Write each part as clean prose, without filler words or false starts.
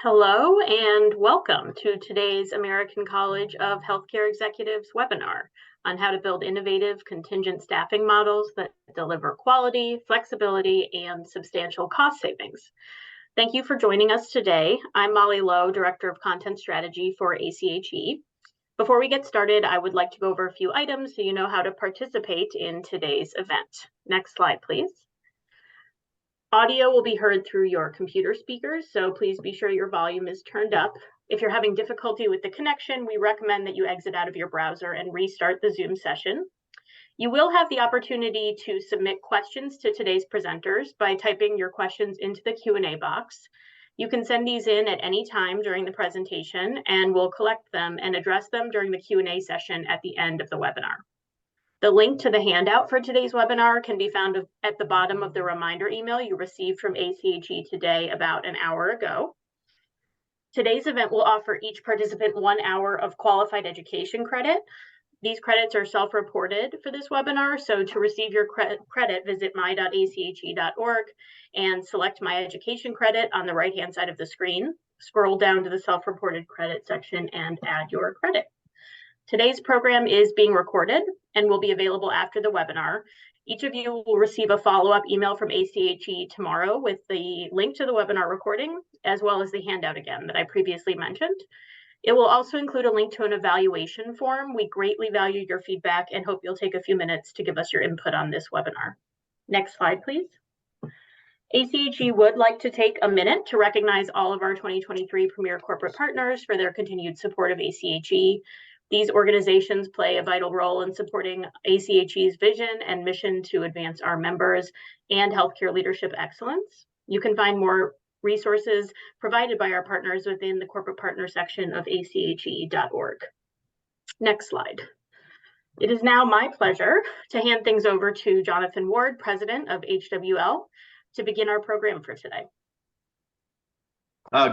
Hello and welcome to today's American College of Healthcare Executives webinar on how to build innovative contingent staffing models that deliver quality, flexibility, and substantial cost savings. Thank you for joining us today. I'm Molly Lowe, Director of Content Strategy for ACHE. Before we get started, I would like to go over a few items so you know how to participate in today's event. Next slide, please. Audio will be heard through your computer speakers, so please be sure your volume is turned up. If you're having difficulty with the connection, we recommend that you exit out of your browser and restart the Zoom session. You will have the opportunity to submit questions to today's presenters by typing your questions into the Q&A box. You can send these in at any time during the presentation, and we'll collect them and address them during the Q&A session at the end of the webinar. The link to the handout for today's webinar can be found at the bottom of the reminder email you received from ACHE today about an hour ago. Today's event will offer each participant 1 hour of qualified education credit. These credits are self-reported for this webinar, so to receive your credit, visit my.ache.org and select My Education Credit on the right-hand side of the screen. Scroll down to the self-reported credit section and add your credit. Today's program is being recorded and will be available after the webinar. Each of you will receive a follow-up email from ACHE tomorrow with the link to the webinar recording, as well as the handout again that I previously mentioned. It will also include a link to an evaluation form. We greatly value your feedback and hope you'll take a few minutes to give us your input on this webinar. Next slide, please. ACHE would like to take a minute to recognize all of our 2023 Premier Corporate Partners for their continued support of ACHE. These organizations play a vital role in supporting ACHE's vision and mission to advance our members and healthcare leadership excellence. You can find more resources provided by our partners within the corporate partner section of ache.org. Next slide. It is now my pleasure to hand things over to Jonathan Ward, President of HWL, to begin our program for today.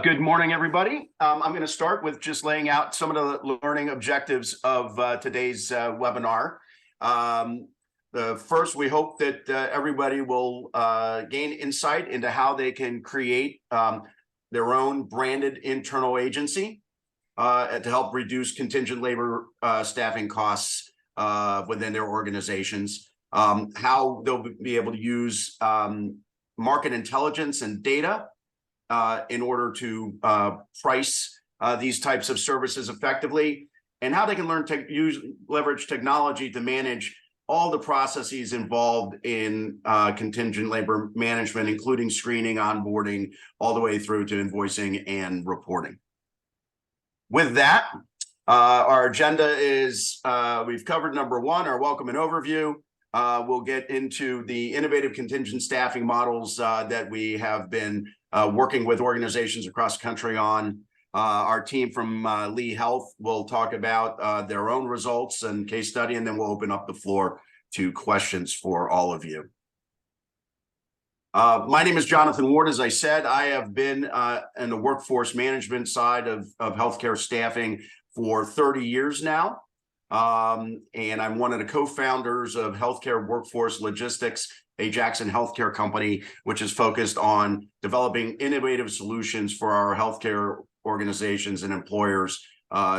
Good morning, everybody. I'm going to start with just laying out some of the learning objectives of today's webinar. First, we hope that everybody will gain insight into how they can create their own branded internal agency to help reduce contingent labor staffing costs within their organizations, how they'll be able to use market intelligence and data in order to price these types of services effectively, and how they can learn to leverage technology to manage all the processes involved in contingent labor management, including screening, onboarding, all the way through to invoicing and reporting. With that, our agenda is, we've covered number one, our welcome and overview. We'll get into the innovative contingent staffing models that we have been working with organizations across the country on. Our team from Lee Health will talk about their own results and case study, and then we'll open up the floor to questions for all of you. My name is Jonathan Ward. As I said, I have been in the workforce management side of healthcare staffing for 30 years now. And I'm one of the co-founders of Healthcare Workforce Logistics, a Jackson healthcare company, which is focused on developing innovative solutions for our healthcare organizations and employers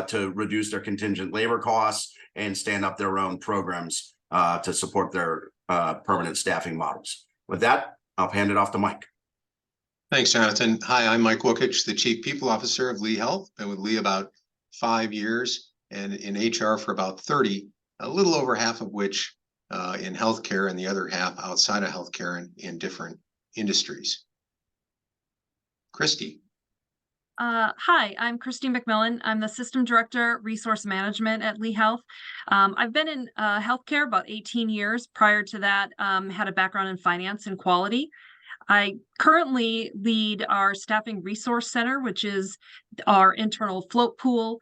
to reduce their contingent labor costs and stand up their own programs to support their permanent staffing models. With that, I'll hand it off to Mike. Thanks, Jonathan. Hi, I'm Mike Wokich, the Chief People Officer of Lee Health. Been with Lee about 5 years and in HR for about 30, a little over half of which in healthcare and the other half outside of healthcare in different industries. Christy. Hi, I'm Christy McMillan. I'm the System Director, Resource Management at Lee Health. I've been in healthcare about 18 years. Prior to that, had a background in finance and quality. I currently lead our Staffing Resource Center, which is our internal float pool.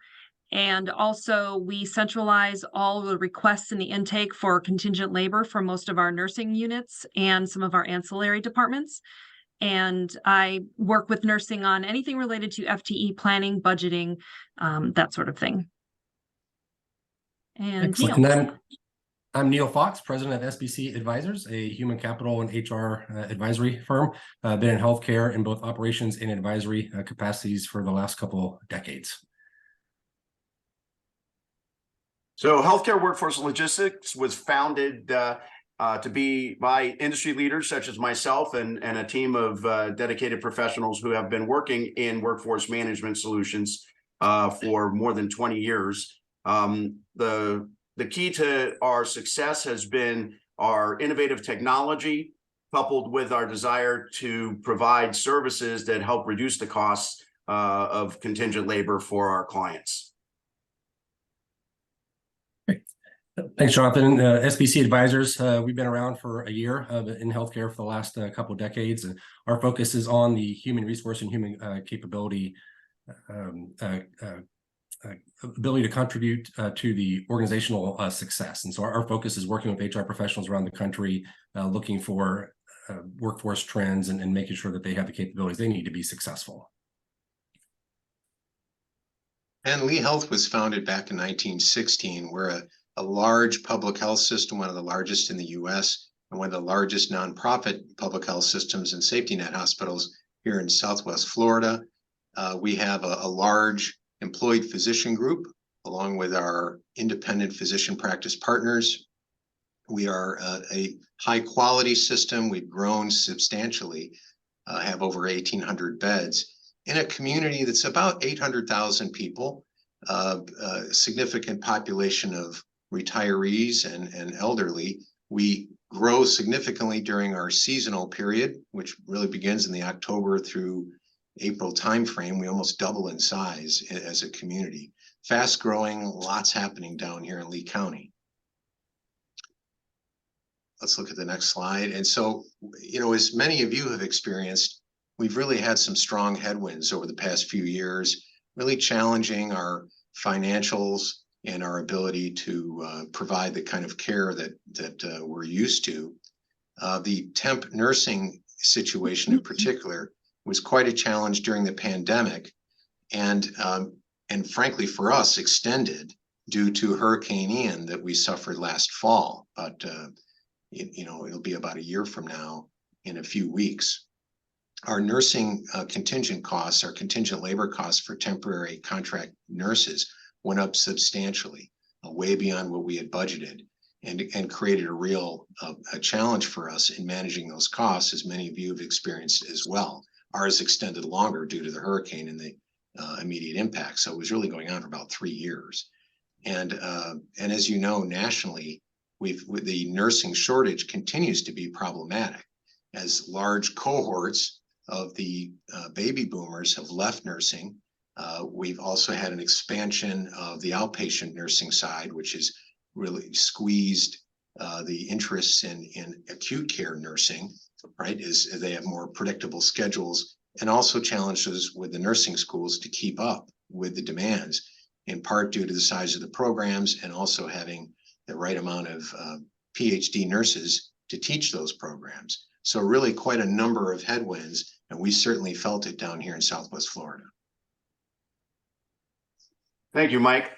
And also we centralize all the requests in the intake for contingent labor for most of our nursing units and some of our ancillary departments. And I work with nursing on anything related to FTE planning, budgeting, that sort of thing. And excellent. I'm Neil Fox, president of SBC Advisors, a human capital and HR advisory firm. Been in healthcare in both operations and advisory capacities for the last couple decades. So Healthcare Workforce Logistics was founded to be by industry leaders such as myself and a team of dedicated professionals who have been working in workforce management solutions for more than 20 years. The key to our success has been our innovative technology, coupled with our desire to provide services that help reduce the costs of contingent labor for our clients. Thanks, Jonathan. SBC Advisors, we've been around for a year in healthcare for the last couple of decades. And our focus is on the human resource and human capability ability to contribute to the organizational success. And so our focus is working with HR professionals around the country, looking for workforce trends and making sure that they have the capabilities they need to be successful. And Lee Health was founded back in 1916. We're a large public health system, one of the largest in the US, and one of the largest nonprofit public health systems and safety net hospitals here in Southwest Florida. We have a large employed physician group, along with our independent physician practice partners. We are a high quality system. We've grown substantially, have over 1,800 beds in a community that's about 800,000 people, a significant population of retirees and elderly. We grow significantly during our seasonal period, which really begins in the October through April timeframe. We almost double in size as a community. Fast growing, lots happening down here in Lee County. Let's look at the next slide. And so, you know, as many of you have experienced, we've really had some strong headwinds over the past few years, really challenging our financials and our ability to provide the kind of care that we're used to. The temp nursing situation in particular was quite a challenge during the pandemic, and frankly for us extended due to Hurricane Ian that we suffered last fall. But you know, it'll be about a year from now in a few weeks. Our nursing contingent costs, our contingent labor costs for temporary contract nurses went up substantially, way beyond what we had budgeted, and created a real a challenge for us in managing those costs, as many of you have experienced as well. Ours extended longer due to the hurricane and the immediate impact. So it was really going on for about 3 years. And as you know, nationally, the nursing shortage continues to be problematic as large cohorts of the baby boomers have left nursing. We've also had an expansion of the outpatient nursing side, which has really squeezed the interests in acute care nursing, right, as they have more predictable schedules, and also challenges with the nursing schools to keep up with the demands, in part due to the size of the programs and also having the right amount of PhD nurses to teach those programs. So really quite a number of headwinds, and we certainly felt it down here in Southwest Florida. Thank you, Mike.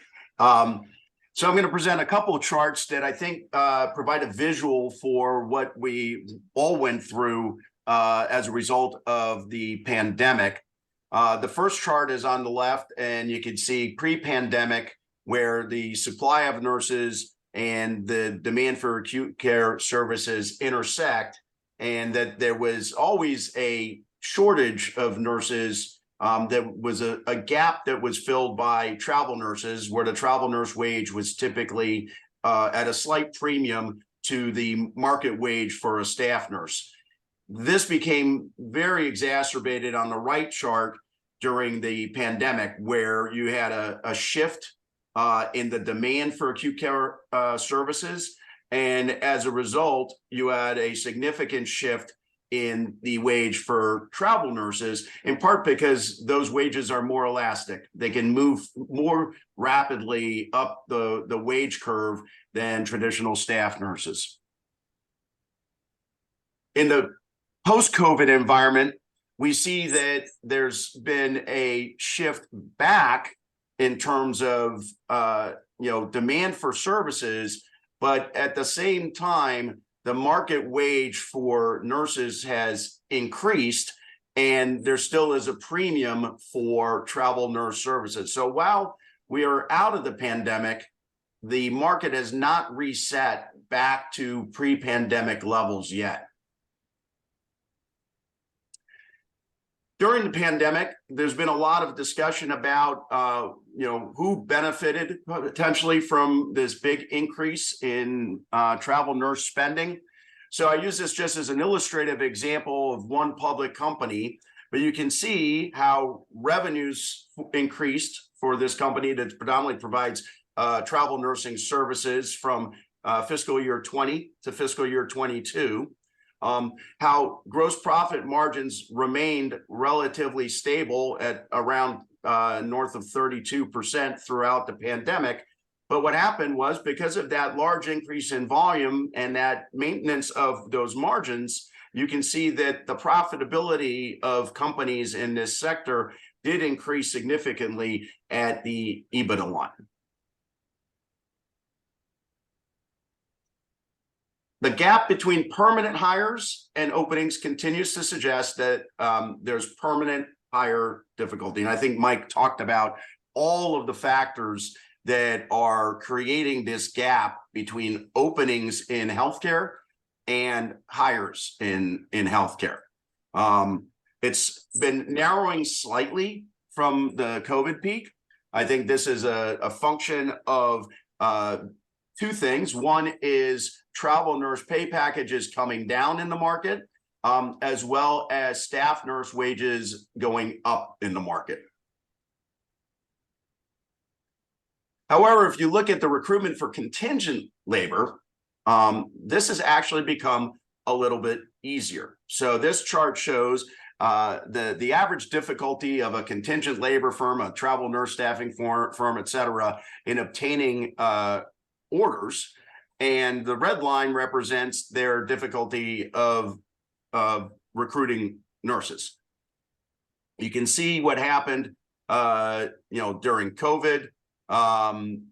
So I'm going to present a couple of charts that I think provide a visual for what we all went through as a result of the pandemic. The first chart is on the left, and you can see pre-pandemic, where the supply of nurses and the demand for acute care services intersect, and that there was always a shortage of nurses. There was a gap that was filled by travel nurses, where the travel nurse wage was typically at a slight premium to the market wage for a staff nurse. This became very exacerbated on the right chart during the pandemic, where you had a shift in the demand for acute care services. And as a result, you had a significant shift in the wage for travel nurses, in part because those wages are more elastic. They can move more rapidly up the wage curve than traditional staff nurses. In the post-COVID environment, we see that there's been a shift back in terms of demand for services, But at the same time, the market wage for nurses has increased, and there still is a premium for travel nurse services. So while we are out of the pandemic, the market has not reset back to pre-pandemic levels yet. During the pandemic, there's been a lot of discussion about, who benefited potentially from this big increase in travel nurse spending. So I use this just as an illustrative example of one public company, but you can see how revenues increased for this company that predominantly provides travel nursing services from fiscal year 20 to fiscal year 22. How gross profit margins remained relatively stable at around north of 32% throughout the pandemic. But what happened was, because of that large increase in volume and that maintenance of those margins, you can see that the profitability of companies in this sector did increase significantly at the EBITDA line. The gap between permanent hires and openings continues to suggest that there's permanent hire difficulty. And I think Mike talked about all of the factors that are creating this gap between openings in healthcare and hires in healthcare. It's been narrowing slightly from the COVID peak. I think this is a function of two things. One is travel nurse pay packages coming down in the market, as well as staff nurse wages going up in the market. However, if you look at the recruitment for contingent labor, this has actually become a little bit easier. So this chart shows the average difficulty of a contingent labor firm, a travel nurse staffing firm, et cetera, in obtaining orders. And the red line represents their difficulty of recruiting nurses. You can see what happened, during COVID.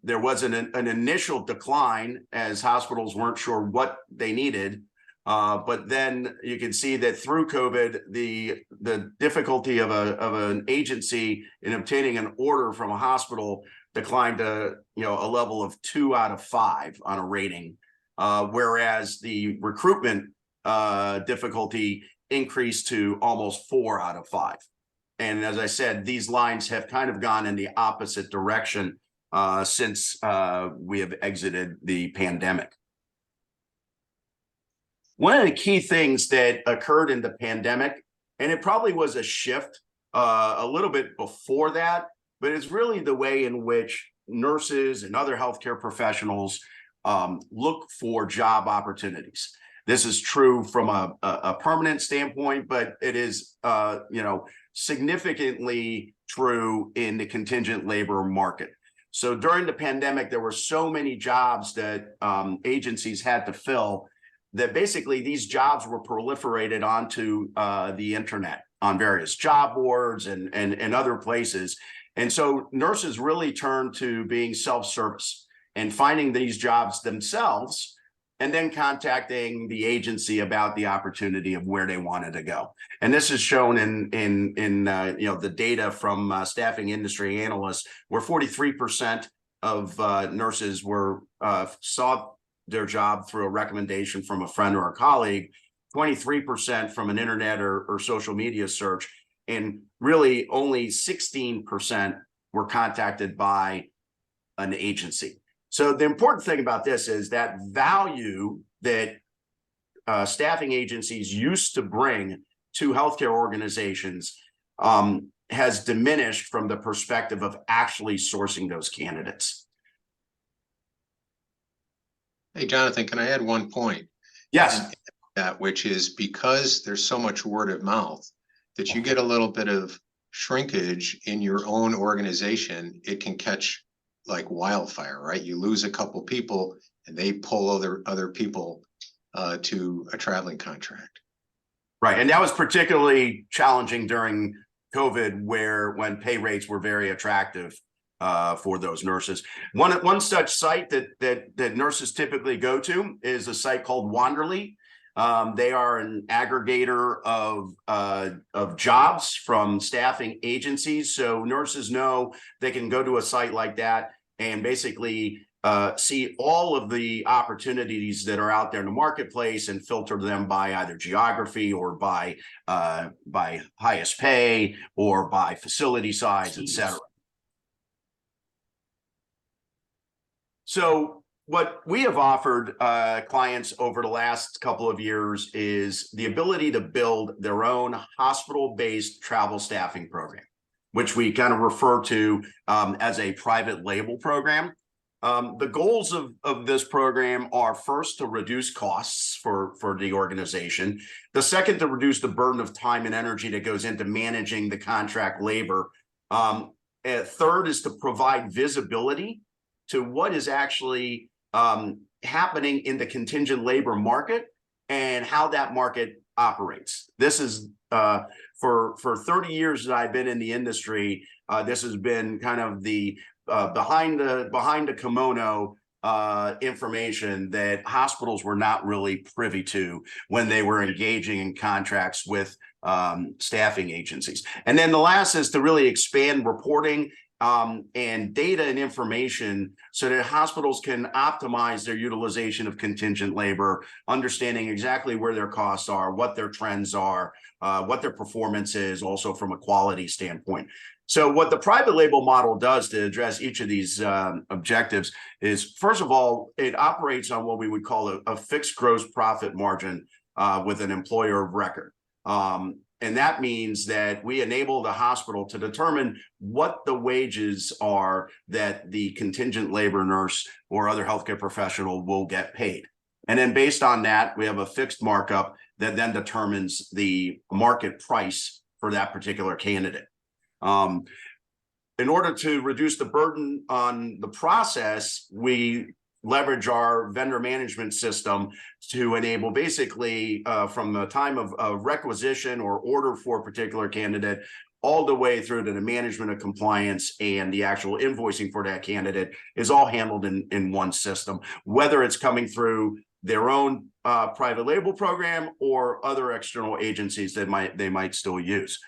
There was an initial decline as hospitals weren't sure what they needed. But then you can see that through COVID, the difficulty of an agency in obtaining an order from a hospital declined to a level of 2 out of 5 on a rating, whereas the recruitment difficulty increased to almost 4 out of 5. And as I said, these lines have kind of gone in the opposite direction since we have exited the pandemic. One of the key things that occurred in the pandemic, and it probably was a shift a little bit before that, but it's really the way in which nurses and other healthcare professionals look for job opportunities. This is true from a permanent standpoint, but it is significantly true in the contingent labor market. So during the pandemic, there were so many jobs that agencies had to fill that basically these jobs were proliferated onto the internet on various job boards and other places. And so nurses really turned to being self-service and finding these jobs themselves, and then contacting the agency about the opportunity of where they wanted to go. And this is shown in the data from staffing industry analysts, where 43% of nurses saw their job through a recommendation from a friend or a colleague, 23% from an internet or social media search, and really only 16% were contacted by an agency. So the important thing about this is that value that staffing agencies used to bring to healthcare organizations has diminished from the perspective of actually sourcing those candidates. Hey, Jonathan, can I add one point? Yes. That which is, because there's so much word of mouth, that you get a little bit of shrinkage in your own organization, it can catch like wildfire, right? You lose a couple people and they pull other people to a traveling contract. Right. And that was particularly challenging during COVID, when pay rates were very attractive for those nurses. One such site that nurses typically go to is a site called Wanderly. They are an aggregator of jobs from staffing agencies. So nurses know they can go to a site like that and basically see all of the opportunities that are out there in the marketplace and filter them by either geography or by highest pay or by facility size, et cetera. So what we have offered clients over the last couple of years is the ability to build their own hospital-based travel staffing program, which we kind of refer to as a private label program. The goals of this program are, first, to reduce costs for the organization. The second, to reduce the burden of time and energy that goes into managing the contract labor. Third is to provide visibility to what is actually happening in the contingent labor market and how that market operates. This is for 30 years that I've been in the industry. This has been kind of the behind the kimono information that hospitals were not really privy to when they were engaging in contracts with staffing agencies. And then the last is to really expand reporting and data and information so that hospitals can optimize their utilization of contingent labor, understanding exactly where their costs are, what their trends are, what their performance is, also from a quality standpoint. So what the private label model does to address each of these objectives is, first of all, it operates on what we would call a fixed gross profit margin with an employer of record. And that means that we enable the hospital to determine what the wages are that the contingent labor nurse or other healthcare professional will get paid. And then based on that, we have a fixed markup that then determines the market price for that particular candidate. In order to reduce the burden on the process, we leverage our vendor management system to enable basically from the time of requisition or order for a particular candidate all the way through to the management of compliance and the actual invoicing for that candidate is all handled in one system, whether it's coming through their own private label program or other external agencies that they might still use.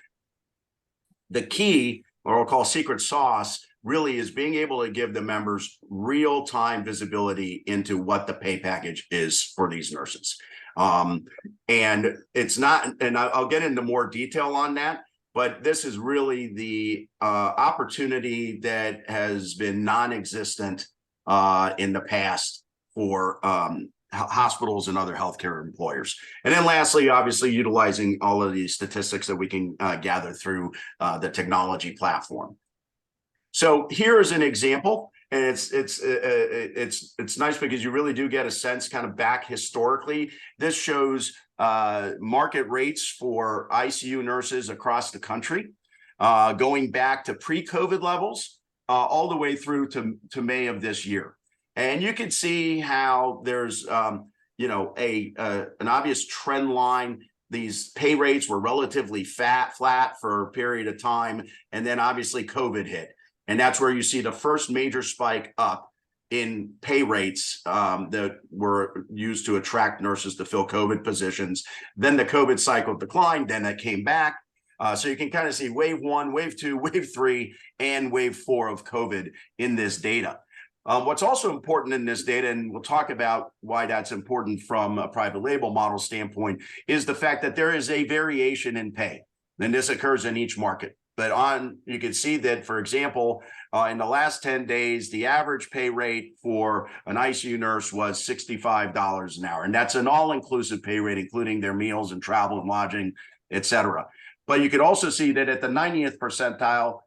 The key, or I'll call secret sauce, really is being able to give the members real-time visibility into what the pay package is for these nurses. And it's not, and I'll get into more detail on that, but this is really the opportunity that has been non-existent in the past for hospitals and other healthcare employers. And then lastly, obviously utilizing all of these statistics that we can gather through the technology platform. So here is an example, and it's nice because you really do get a sense kind of back historically. This shows market rates for ICU nurses across the country, going back to pre-COVID levels, all the way through to May of this year. And you can see how there's you know, an obvious trend line. These pay rates were relatively flat for a period of time, and then obviously COVID hit. And that's where you see the first major spike up in pay rates that were used to attract nurses to fill COVID positions. Then the COVID cycle declined, then it came back. So you can kind of see wave 1, wave 2, wave 3, and wave 4 of COVID in this data. What's also important in this data, and we'll talk about why that's important from a private label model standpoint, is the fact that there is a variation in pay. And this occurs in each market. But you can see that, for example, in the last 10 days, the average pay rate for an ICU nurse was $65 an hour. And that's an all-inclusive pay rate, including their meals and travel and lodging, et cetera. But you could also see that at the 90th percentile,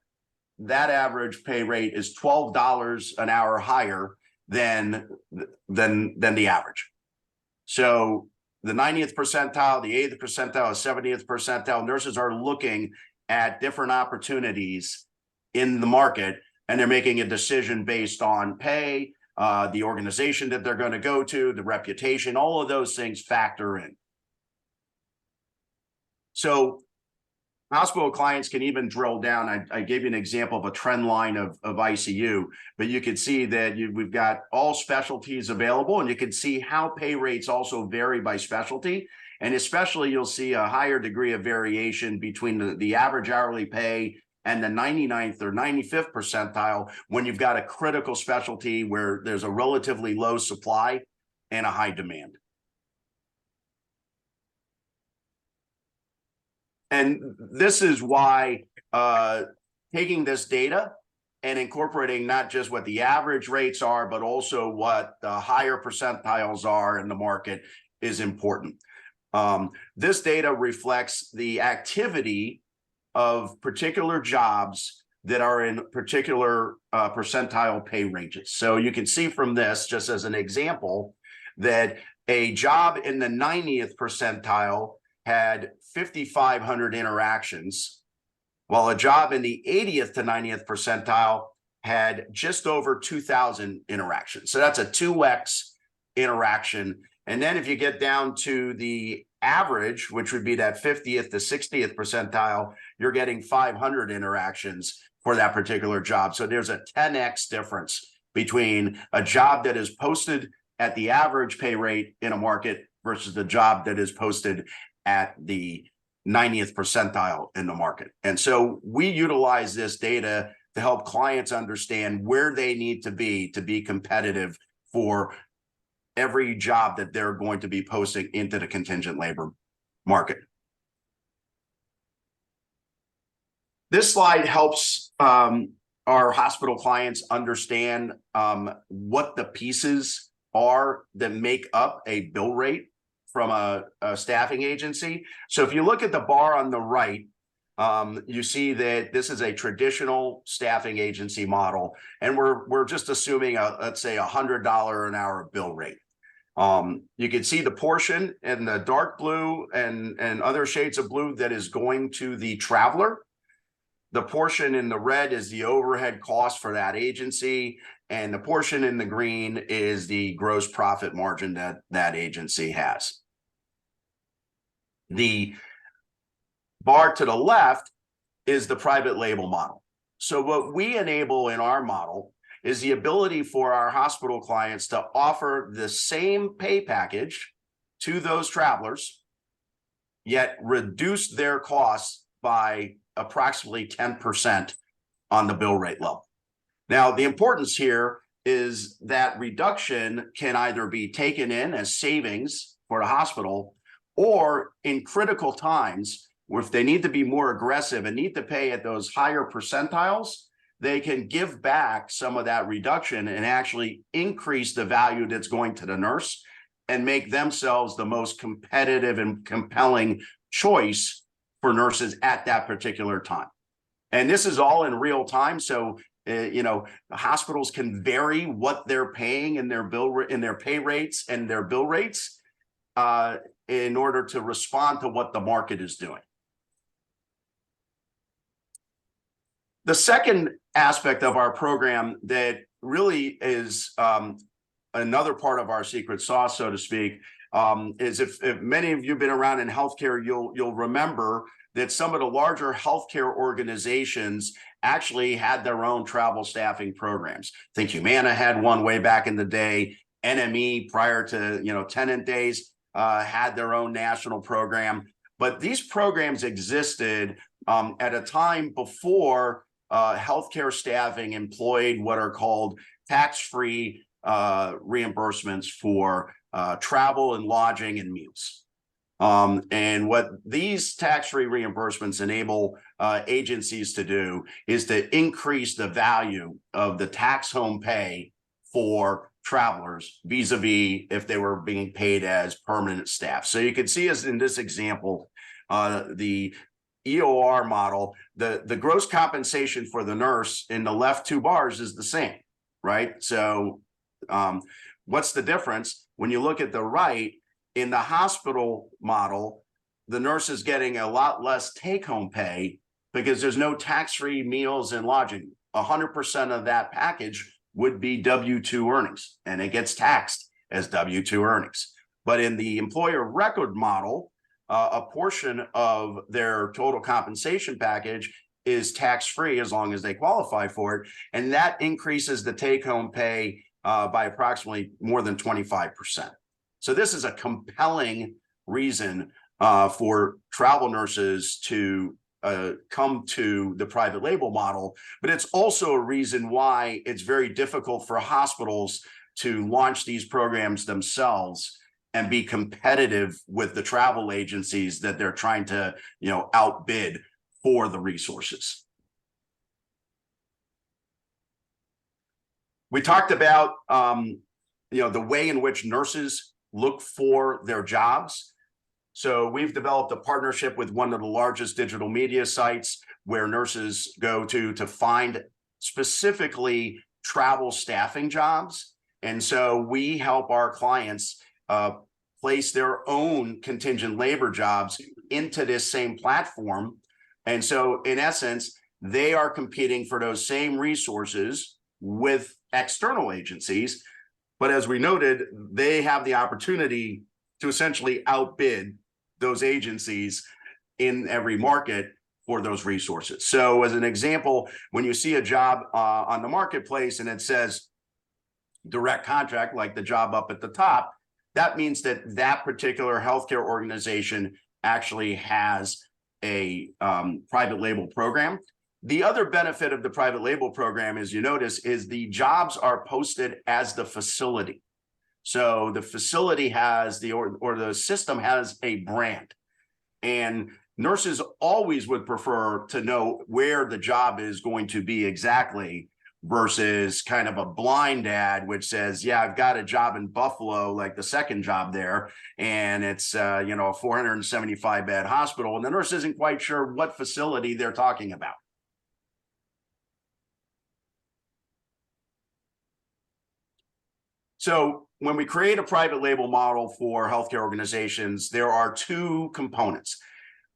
that average pay rate is $12 an hour higher than the average. So the 90th percentile, the 80th percentile, 70th percentile, nurses are looking at different opportunities in the market, and they're making a decision based on pay, the organization that they're going to go to, the reputation, all of those things factor in. So hospital clients can even drill down. I gave you an example of a trend line of ICU, but you can see that we've got all specialties available, and you can see how pay rates also vary by specialty. And especially you'll see a higher degree of variation between the average hourly pay and the 99th or 95th percentile when you've got a critical specialty where there's a relatively low supply and a high demand. And this is why taking this data and incorporating not just what the average rates are, but also what the higher percentiles are in the market is important. This data reflects the activity of particular jobs that are in particular percentile pay ranges. So you can see from this, just as an example, that a job in the 90th percentile had 5,500 interactions, while a job in the 80th to 90th percentile had just over 2,000 interactions. So that's a 2x interaction. And then if you get down to the average, which would be that 50th to 60th percentile, you're getting 500 interactions for that particular job. So there's a 10x difference between a job that is posted at the average pay rate in a market versus the job that is posted at the 90th percentile in the market. And so we utilize this data to help clients understand where they need to be competitive for every job that they're going to be posting into the contingent labor market. This slide helps our hospital clients understand what the pieces are that make up a bill rate from a staffing agency. So if you look at the bar on the right, you see that this is a traditional staffing agency model, and we're just assuming let's say $100 an hour bill rate. You can see the portion in the dark blue and other shades of blue that is going to the traveler. The portion in the red is the overhead cost for that agency, and the portion in the green is the gross profit margin that agency has. The bar to the left is the private label model. So what we enable in our model is the ability for our hospital clients to offer the same pay package to those travelers, yet reduce their costs by approximately 10% on the bill rate level. Now, the importance here is that reduction can either be taken in as savings for the hospital, or in critical times, where if they need to be more aggressive and need to pay at those higher percentiles, they can give back some of that reduction and actually increase the value that's going to the nurse and make themselves the most competitive and compelling choice for nurses at that particular time. And this is all in real time. So, the hospitals can vary what they're paying in their pay rates and their bill rates in order to respond to what the market is doing. The second aspect of our program that really is another part of our secret sauce, so to speak, is if many of you have been around in healthcare, you'll remember that some of the larger healthcare organizations actually had their own travel staffing programs. I think Humana had one way back in the day. NME, prior to Tenant Days, had their own national program. But these programs existed at a time before healthcare staffing employed what are called tax-free reimbursements for travel and lodging and meals. And what these tax-free reimbursements enable agencies to do is to increase the value of the tax home pay for travelers vis-a-vis if they were being paid as permanent staff. So you can see, as in this example, the EOR model, the gross compensation for the nurse in the left two bars is the same, right? So what's the difference? When you look at the right, in the hospital model, the nurse is getting a lot less take-home pay because there's no tax-free meals and lodging. 100% of that package would be W-2 earnings, and it gets taxed as W-2 earnings. But in the employer record model, a portion of their total compensation package is tax-free as long as they qualify for it. And that increases the take-home pay by approximately more than 25%. So this is a compelling reason for travel nurses to come to the private label model, but it's also a reason why it's very difficult for hospitals to launch these programs themselves and be competitive with the travel agencies that they're trying to, outbid for the resources. We talked about, the way in which nurses look for their jobs. So we've developed a partnership with one of the largest digital media sites where nurses go to find specifically travel staffing jobs. And so we help our clients place their own contingent labor jobs into this same platform. And so in essence, they are competing for those same resources with external agencies. But as we noted, they have the opportunity to essentially outbid those agencies in every market for those resources. So as an example, when you see a job on the marketplace and it says direct contract, like the job up at the top, that means that that particular healthcare organization actually has a private label program. The other benefit of the private label program, as you notice, is the jobs are posted as the facility. So the facility has or the system has a brand, and nurses always would prefer to know where the job is going to be exactly versus kind of a blind ad, which says, yeah, I've got a job in Buffalo, like the second job there, and it's, a 475 bed hospital. And the nurse isn't quite sure what facility they're talking about. So when we create a private label model for healthcare organizations, there are two components.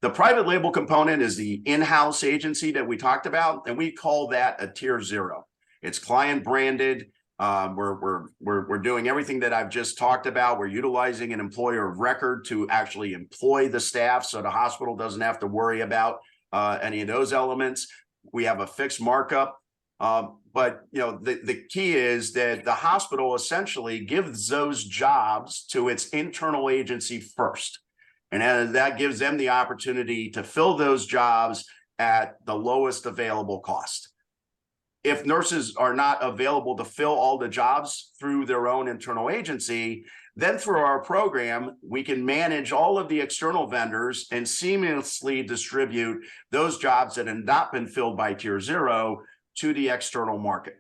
The private label component is the in-house agency that we talked about, and we call that a tier 0. It's client branded. We're doing everything that I've just talked about. We're utilizing an employer of record to actually employ the staff, so the hospital doesn't have to worry about any of those elements. We have a fixed markup. But the key is that the hospital essentially gives those jobs to its internal agency first. And that gives them the opportunity to fill those jobs at the lowest available cost. If nurses are not available to fill all the jobs through their own internal agency, then through our program, we can manage all of the external vendors and seamlessly distribute those jobs that have not been filled by tier 0 to the external market.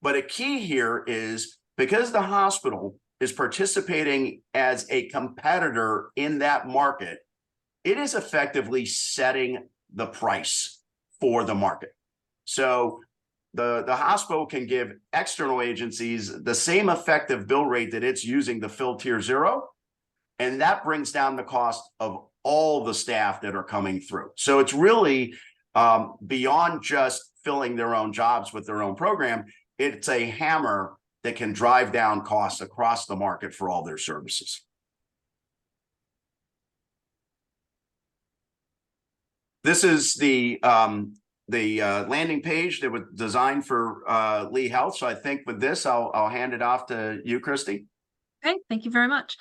But a key here is because the hospital is participating as a competitor in that market, it is effectively setting the price for the market. So the hospital can give external agencies the same effective bill rate that it's using to fill tier 0, and that brings down the cost of all the staff that are coming through. So it's really beyond just filling their own jobs with their own program. It's a hammer that can drive down costs across the market for all their services. This is the landing page that was designed for Lee Health. So I think with this, I'll hand it off to you, Christy. Okay, thank you very much.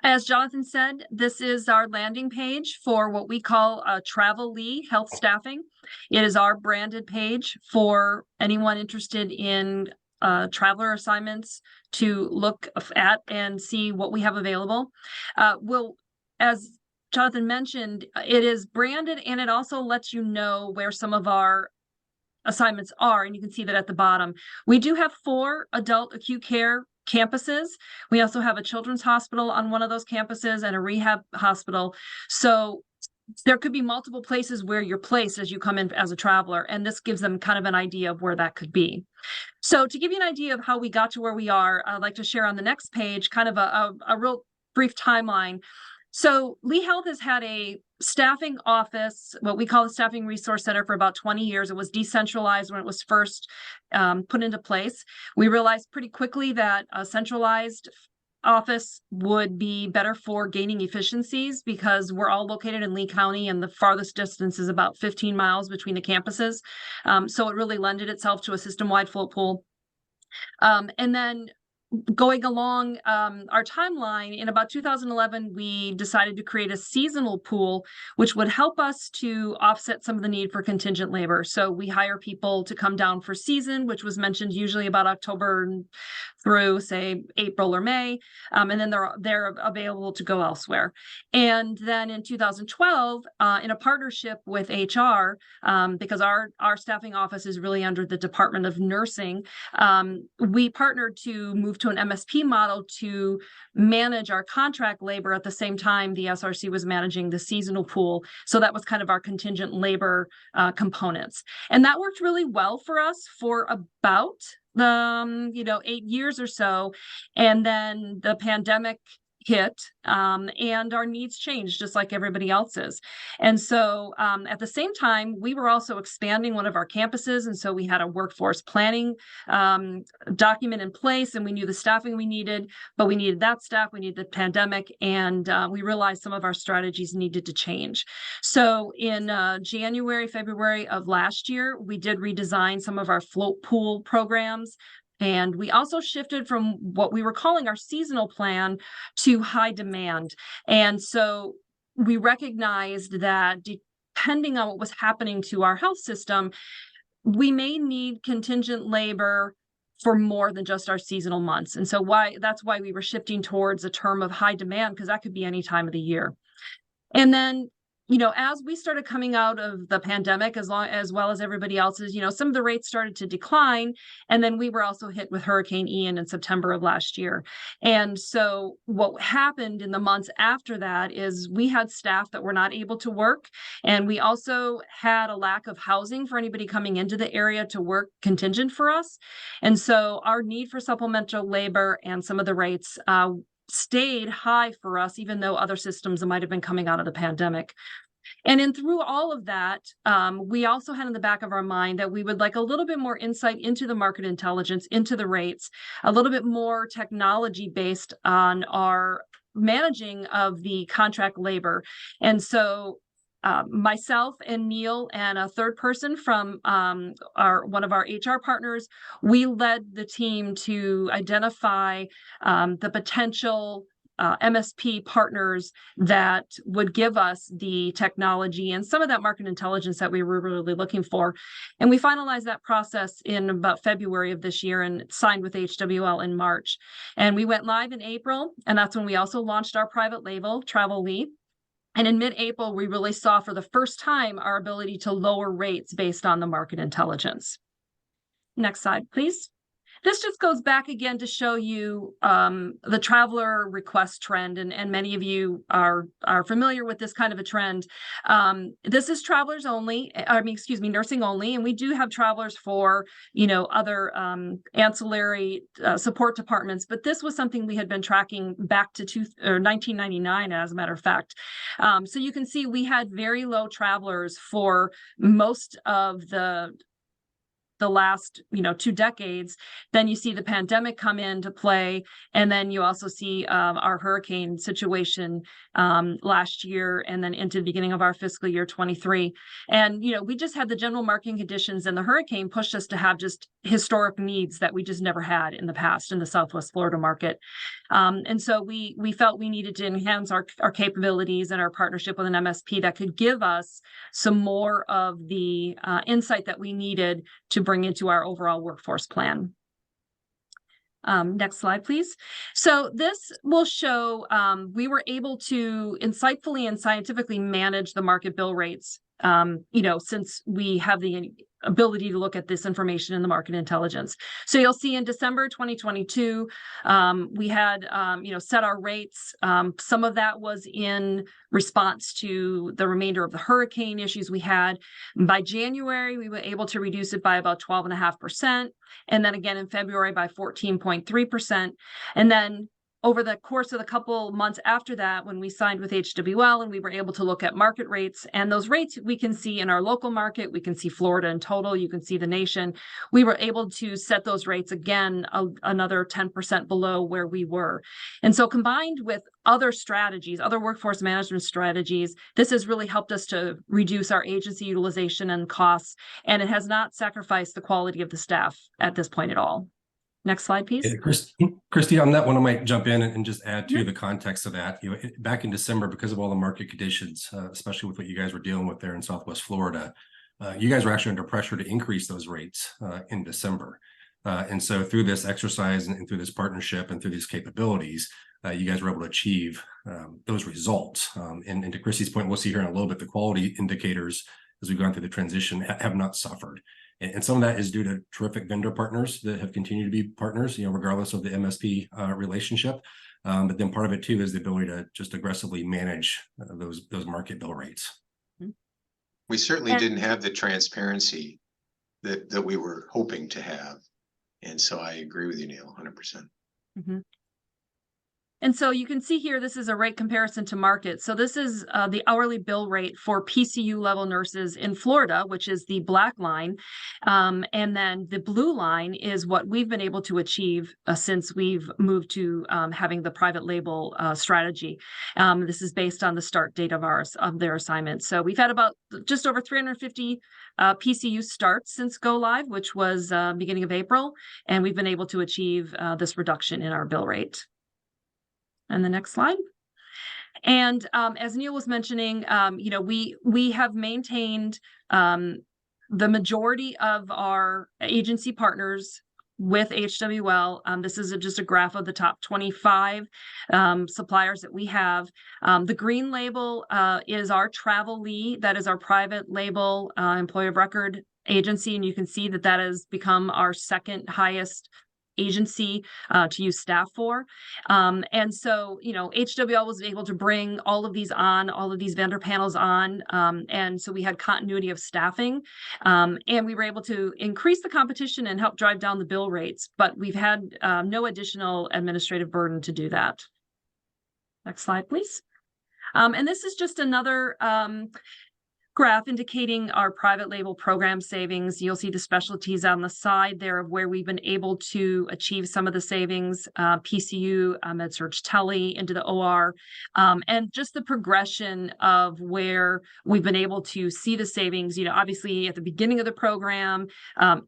As Jonathan said, this is our landing page for what we call Travel Lee Health Staffing. It is our branded page for anyone interested in traveler assignments to look at and see what we have available. As Jonathan mentioned, it is branded, and it also lets you know where some of our assignments are, and you can see that at the bottom. We do have 4 adult acute care campuses. We also have a children's hospital on one of those campuses and a rehab hospital. So there could be multiple places where you're placed as you come in as a traveler, and this gives them kind of an idea of where that could be. So to give you an idea of how we got to where we are, I'd like to share on the next page kind of a real brief timeline. So Lee Health has had a staffing office, what we call the Staffing Resource Center, for about 20 years. It was decentralized when it was first put into place. We realized pretty quickly that a centralized office would be better for gaining efficiencies because we're all located in Lee County and the farthest distance is about 15 miles between the campuses. So it really lended itself to a system-wide float pool. And then going along our timeline, in about 2011, we decided to create a seasonal pool, which would help us to offset some of the need for contingent labor. So we hire people to come down for season, which was mentioned usually about October through, say, April or May, and then they're available to go elsewhere. And then in 2012, in a partnership with HR, because our staffing office is really under the Department of Nursing, we partnered to move to an MSP model to manage our contract labor at the same time the SRC was managing the seasonal pool. So that was kind of our contingent labor components. And that worked really well for us for about 8 years or so. And then the pandemic hit and our needs changed just like everybody else's. And so at the same time, we were also expanding one of our campuses. And so we had a workforce planning document in place and we knew the staffing we needed, but we needed that staff, we needed the pandemic, and we realized some of our strategies needed to change. So in January, February of last year, we did redesign some of our float pool programs. And we also shifted from what we were calling our seasonal plan to high demand. And so we recognized that depending on what was happening to our health system, we may need contingent labor for more than just our seasonal months. And so that's why we were shifting towards a term of high demand, because that could be any time of the year. And then as we started coming out of the pandemic, as well as everybody else's, some of the rates started to decline. And then we were also hit with Hurricane Ian in September of last year. And so what happened in the months after that is we had staff that were not able to work. And we also had a lack of housing for anybody coming into the area to work contingent for us. And so our need for supplemental labor and some of the rates stayed high for us, even though other systems might have been coming out of the pandemic. And through all of that, we also had in the back of our mind that we would like a little bit more insight into the market intelligence, into the rates, a little bit more technology based on our managing of the contract labor. And so myself and Neil and a third person from one of our HR partners, we led the team to identify the potential MSP partners that would give us the technology and some of that market intelligence that we were really looking for. And we finalized that process in about February of this year and signed with HWL in March. And we went live in April, and that's when we also launched our private label, Travel-Lee. And in mid-April, we really saw for the first time our ability to lower rates based on the market intelligence. Next slide, please. This just goes back again to show you the traveler request trend, and many of you are familiar with this kind of a trend. This is travelers only, nursing only, and we do have travelers for other ancillary support departments. But this was something we had been tracking back to 1999, as a matter of fact. So you can see we had very low travelers for most of the last 2 decades. Then you see the pandemic come into play, and then you also see our hurricane situation last year, and then into the beginning of our fiscal year 23. And we just had the general market conditions, and the hurricane pushed us to have just historic needs that we just never had in the past in the Southwest Florida market. And so we felt we needed to enhance our capabilities and our partnership with an MSP that could give us some more of the insight that we needed to bring into our overall workforce plan. Next slide, please. So this will show we were able to insightfully and scientifically manage the market bill rates, since we have the ability to look at this information in the market intelligence. So you'll see in December 2022, we had, set our rates. Some of that was in response to the remainder of the hurricane issues we had. By January, we were able to reduce it by about 12.5%. And then again in February by 14.3%. And then over the course of the couple months after that, when we signed with HWL and we were able to look at market rates, and those rates we can see in our local market, we can see Florida in total, you can see the nation, we were able to set those rates again, another 10% below where we were. And so combined with other strategies, other workforce management strategies, this has really helped us to reduce our agency utilization and costs, and it has not sacrificed the quality of the staff at this point at all. Next slide, please. Christy, on that one, I might jump in and just add to the context of that. You know, back in December, because of all the market conditions, especially with what you guys were dealing with there in Southwest Florida, you guys were actually under pressure to increase those rates in December. And so through this exercise and through this partnership and through these capabilities, you guys were able to achieve those results. And to Christy's point, we'll see here in a little bit, the quality indicators as we've gone through the transition have not suffered. And some of that is due to terrific vendor partners that have continued to be partners, you know, regardless of the MSP relationship. But then part of it too is the ability to just aggressively manage those market bill rates. We certainly didn't have the transparency that we were hoping to have. And so I agree with you, Neil, 100%. Mm-hmm. And so you can see here, this is a rate comparison to market. So this is the hourly bill rate for PCU level nurses in Florida, which is the black line. And then the blue line is what we've been able to achieve since we've moved to having the private label strategy. This is based on the start date of their assignment. So we've had about just over 350 PCU starts since go live, which was beginning of April. And we've been able to achieve this reduction in our bill rate. And the next slide. And as Neil was mentioning, you know, we have maintained the majority of our agency partners with HWL. This is just a graph of the top 25 suppliers that we have. The green label is our Travel-Lee. That is our private label employee of record agency. And you can see that that has become our second highest agency to use staff for. And so, you know, HWL was able to bring all of these vendor panels on. And so we had continuity of staffing, and we were able to increase the competition and help drive down the bill rates, but we've had no additional administrative burden to do that. Next slide, please. And this is just another graph indicating our private label program savings. You'll see the specialties on the side there of where we've been able to achieve some of the savings, PCU, MedSurg Tele into the OR, and just the progression of where we've been able to see the savings. You know, obviously at the beginning of the program,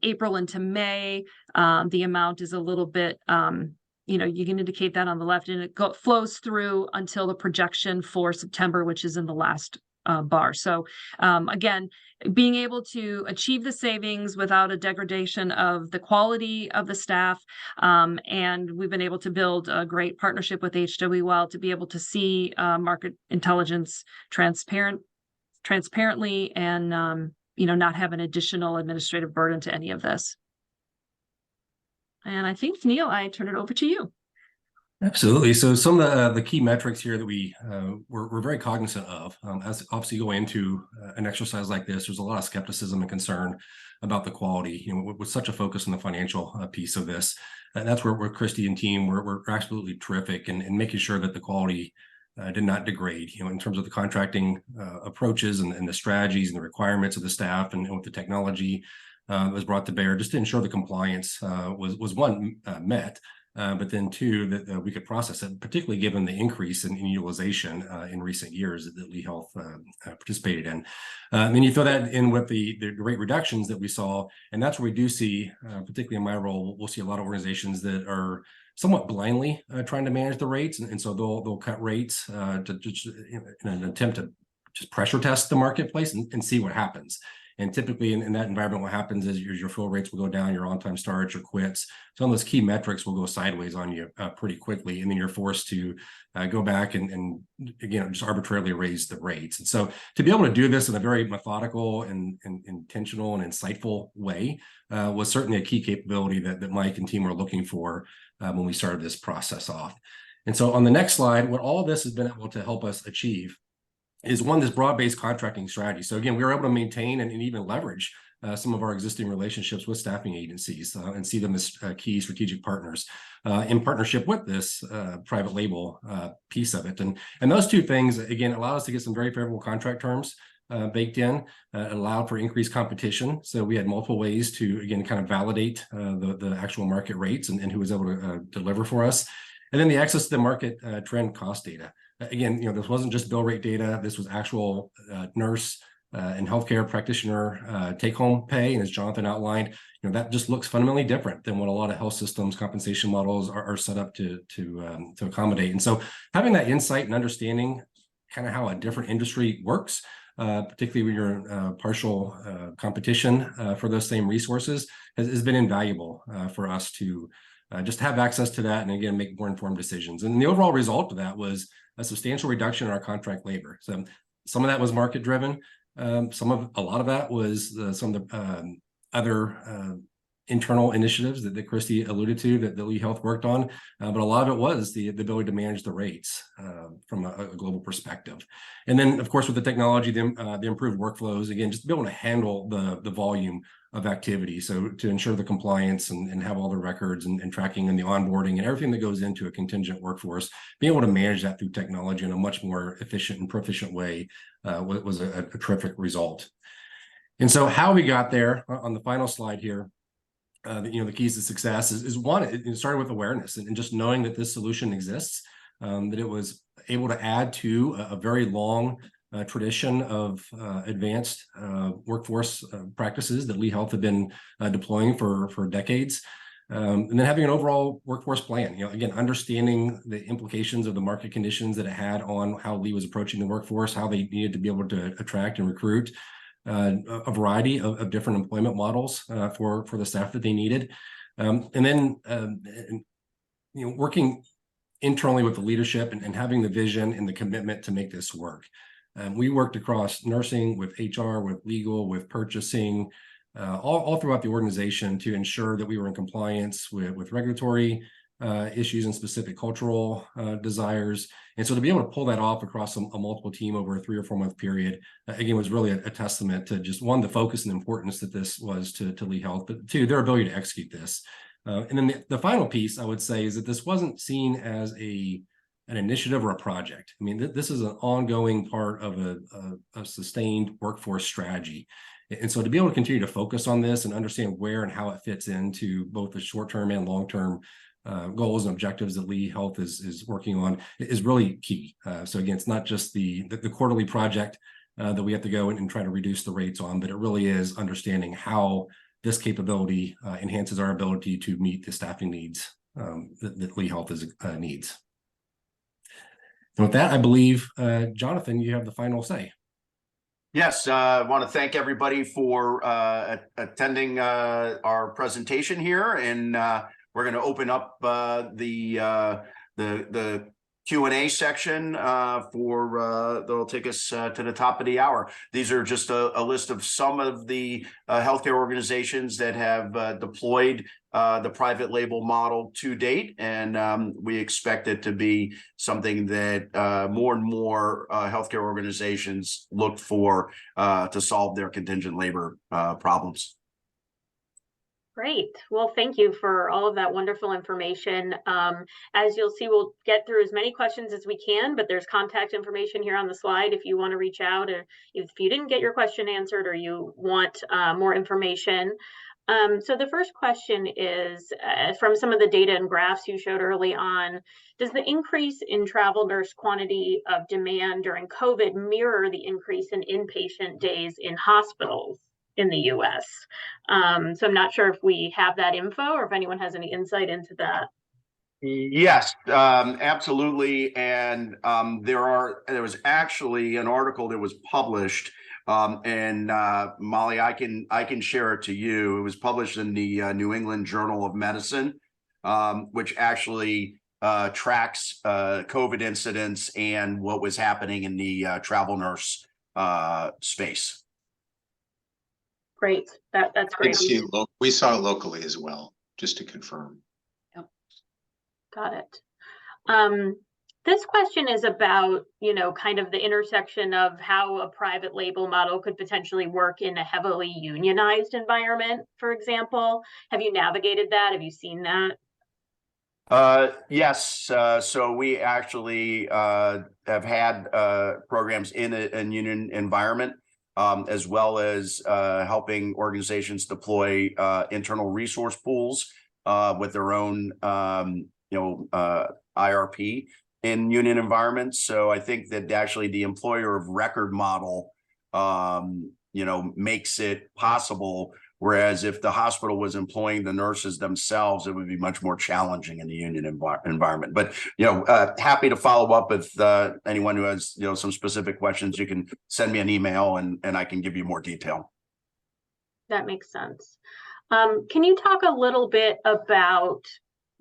April into May, the amount is a little bit, you know, you can indicate that on the left, and it flows through until the projection for September, which is in the last bar. So again, being able to achieve the savings without a degradation of the quality of the staff, and we've been able to build a great partnership with HWL to be able to see market intelligence transparently, and you know, not have an additional administrative burden to any of this. And I think, Neil, I turn it over to you. Absolutely. So some of the key metrics here that we're very cognizant of, as obviously going into an exercise like this, there's a lot of skepticism and concern about the quality, you know, with such a focus on the financial piece of this. And that's where Christy and team we're absolutely terrific in making sure that the quality did not degrade, you know, in terms of the contracting approaches and the strategies and the requirements of the staff, and with the technology that was brought to bear, just to ensure the compliance was one, met. But then two, that we could process it, particularly given the increase in utilization in recent years that Lee Health participated in. Then you throw that in with the rate reductions that we saw, and that's where we do see, particularly in my role, we'll see a lot of organizations that are somewhat blindly trying to manage the rates, and so they'll cut rates to just in an attempt to just pressure test the marketplace and see what happens. And typically in that environment, what happens is your fill rates will go down, your on-time starts, your quits. Some of those key metrics will go sideways on you pretty quickly. And then you're forced to go back and again, just arbitrarily raise the rates. And so to be able to do this in a very methodical and intentional and insightful way was certainly a key capability that Mike and team were looking for when we started this process off. And so on the next slide, what all of this has been able to help us achieve is one, this broad-based contracting strategy. So again, we were able to maintain and even leverage some of our existing relationships with staffing agencies and see them as key strategic partners in partnership with this private label piece of it. And those two things, again, allow us to get some very favorable contract terms baked in, allowed for increased competition. So we had multiple ways to, again, kind of validate the actual market rates and who was able to deliver for us. And then the access to the market trend cost data. Again, this wasn't just bill rate data. This was actual nurse and healthcare practitioner take-home pay. And as Jonathan outlined, that just looks fundamentally different than what a lot of health systems compensation models are set up to accommodate. And so having that insight and understanding kind of how a different industry works, particularly when you're in partial competition for those same resources, has been invaluable for us to just have access to that and, again, make more informed decisions. And the overall result of that was a substantial reduction in our contract labor. So some of that was market driven. A lot of that was some of the other internal initiatives that Christy alluded to that Lee Health worked on, but a lot of it was the ability to manage the rates from a global perspective. And then, of course, with the technology, the improved workflows, again, just to be able to handle the volume of activity. So to ensure the compliance and have all the records and tracking and the onboarding and everything that goes into a contingent workforce, being able to manage that through technology in a much more efficient and proficient way was a terrific result. And so how we got there on the final slide here, the keys to success is one, it started with awareness and just knowing that this solution exists, that it was able to add to a very long tradition of advanced workforce practices that Lee Health had been deploying for decades. And then having an overall workforce plan, again, understanding the implications of the market conditions that it had on how Lee was approaching the workforce, how they needed to be able to attract and recruit a variety of different employment models for the staff that they needed. And then, working internally with the leadership and having the vision and the commitment to make this work. We worked across nursing, with HR, with legal, with purchasing, all throughout the organization to ensure that we were in compliance with regulatory issues and specific cultural desires. And so to be able to pull that off across a multiple team over a 3 or 4 month period, again, was really a testament to just, one, the focus and importance that this was to Lee Health, but two, their ability to execute this. And then the final piece I would say is that this wasn't seen as an initiative or a project. I mean, this is an ongoing part of a sustained workforce strategy. And so to be able to continue to focus on this and understand where and how it fits into both the short-term and long-term goals and objectives that Lee Health is working on is really key. So again, it's not just the quarterly project that we have to go and try to reduce the rates on, but it really is understanding how this capability enhances our ability to meet the staffing needs that Lee Health needs. And with that, I believe, Jonathan, you have the final say. Yes, I want to thank everybody for attending our presentation here, and we're going to open up the Q&A section that'll take us to the top of the hour. These are just a list of some of the healthcare organizations that have deployed the private label model to date, and we expect it to be something that more and more healthcare organizations look for to solve their contingent labor problems. Great. Well, thank you for all of that wonderful information. As you'll see, we'll get through as many questions as we can, but there's contact information here on the slide if you want to reach out, or if you didn't get your question answered or you want more information. So the first question is, from some of the data and graphs you showed early on, does the increase in travel nurse quantity of demand during COVID mirror the increase in inpatient days in hospitals in the US? So I'm not sure if we have that info or if anyone has any insight into that. Yes, absolutely. And there was actually an article that was published, and Molly, I can share it to you. It was published in the New England Journal of Medicine, which actually tracks COVID incidents and what was happening in the travel nurse space. Great. That's great. We saw it locally as well, just to confirm. Yep. Got it. This question is about, kind of the intersection of how a private label model could potentially work in a heavily unionized environment, for example. Have you navigated that? Have you seen that? Yes, so we actually have had programs in a union environment, as well as helping organizations deploy internal resource pools with their own IRP in union environments. So I think that actually the employer of record model makes it possible. Whereas if the hospital was employing the nurses themselves, it would be much more challenging in the union environment. But, happy to follow up with anyone who has, some specific questions. You can send me an email and I can give you more detail. That makes sense. Can you talk a little bit about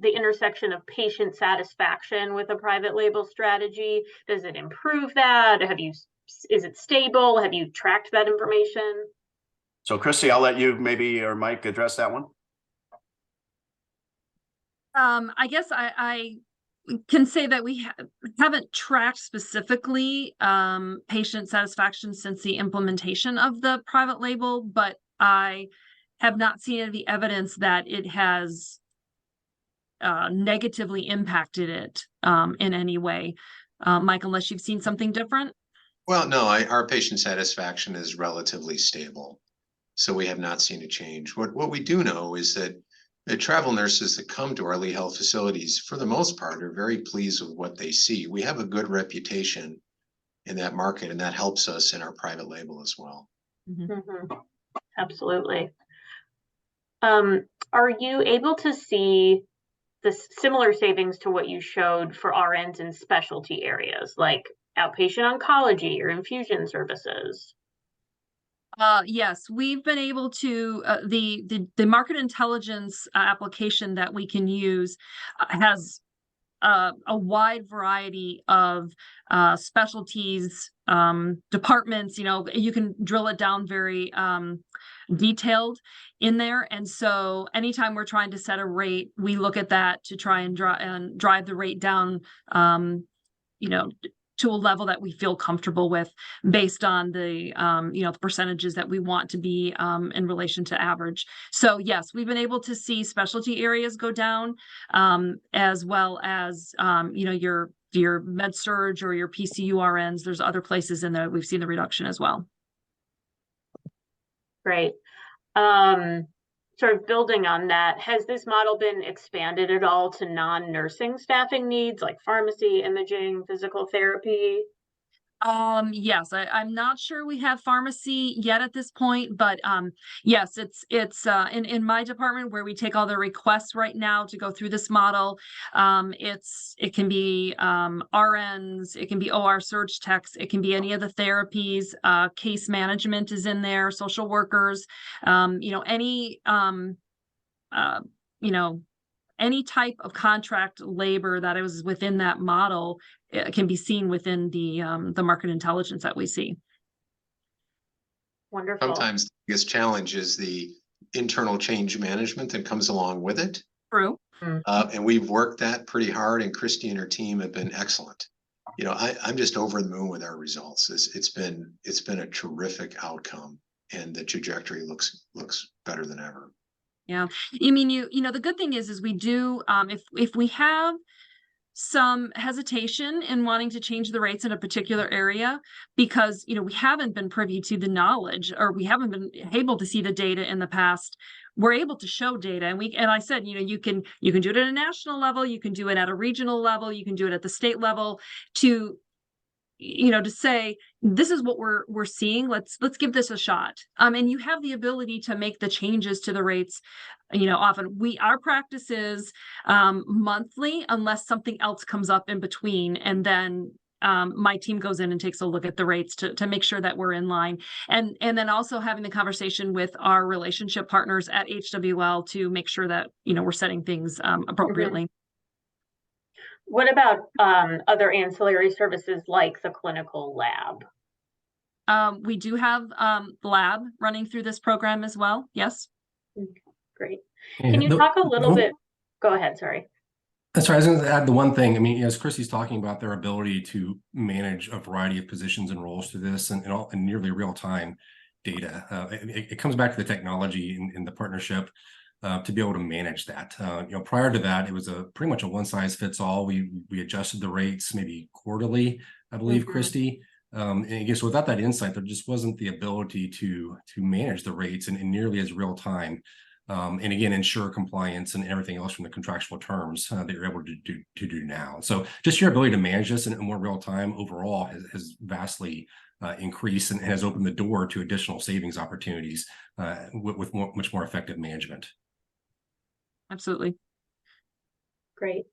the intersection of patient satisfaction with a private label strategy? Does it improve that? Is it stable? Have you tracked that information? So Christy, I'll let you maybe or Mike address that one. I guess I can say that we haven't tracked specifically patient satisfaction since the implementation of the private label, but I have not seen any evidence that it has negatively impacted it in any way. Mike, unless you've seen something different? Well, no, our patient satisfaction is relatively stable. So we have not seen a change. What we do know is that the travel nurses that come to our Lee Health facilities, for the most part, are very pleased with what they see. We have a good reputation in that market, and that helps us in our private label as well. Mm-hmm. Absolutely. Are you able to see the similar savings to what you showed for RNs in specialty areas like outpatient oncology or infusion services? Yes, we've been able to the market intelligence application that we can use has a wide variety of specialties, departments. You can drill it down very detailed in there, and so anytime we're trying to set a rate, we look at that to try and drive the rate down. To a level that we feel comfortable with based on the the percentages that we want to be in relation to average. So yes, we've been able to see specialty areas go down, as well as your med surg or your PCU RNs. There's other places in there we've seen the reduction as well. Great. Sort of building on that, has this model been expanded at all to non-nursing staffing needs like pharmacy, imaging, physical therapy? Yes, I'm not sure we have pharmacy yet at this point, but yes, it's in my department where we take all the requests right now to go through this model. It can be RNs, it can be OR surge techs, it can be any of the therapies, case management is in there, social workers, any type of contract labor that is within that model can be seen within the market intelligence that we see. Wonderful. Sometimes the biggest challenge is the internal change management that comes along with it. True. And we've worked that pretty hard, and Christy and her team have been excellent. I'm just over the moon with our results. It's been a terrific outcome, and the trajectory looks better than ever. Yeah. The good thing is we do, if we have some hesitation in wanting to change the rates in a particular area because, we haven't been privy to the knowledge or we haven't been able to see the data in the past, we're able to show data. And I said, you can do it at a national level, you can do it at a regional level, you can do it at the state level to say, this is what we're seeing. Let's give this a shot. And you have the ability to make the changes to the rates. Often our practice is monthly unless something else comes up in between. And then my team goes in and takes a look at the rates to make sure that we're in line. And then also having the conversation with our relationship partners at HWL to make sure that, we're setting things appropriately. Mm-hmm. What about other ancillary services like the clinical lab? We do have the lab running through this program as well. Yes. Great. Can you talk a little bit? Go ahead. Sorry. That's right. I was going to add the one thing. I mean, as Chrissy's talking about their ability to manage a variety of positions and roles through this and all in nearly real time data, it comes back to the technology and the partnership to be able to manage that. Prior to that, it was a pretty much a one size fits all. We adjusted the rates maybe quarterly, I believe, Christy. And I guess without that insight, there just wasn't the ability to manage the rates in nearly as real time. And again, ensure compliance and everything else from the contractual terms that you're able to do now. So just your ability to manage this in more real time overall has vastly increased and has opened the door to additional savings opportunities with much more effective management. Absolutely. Great.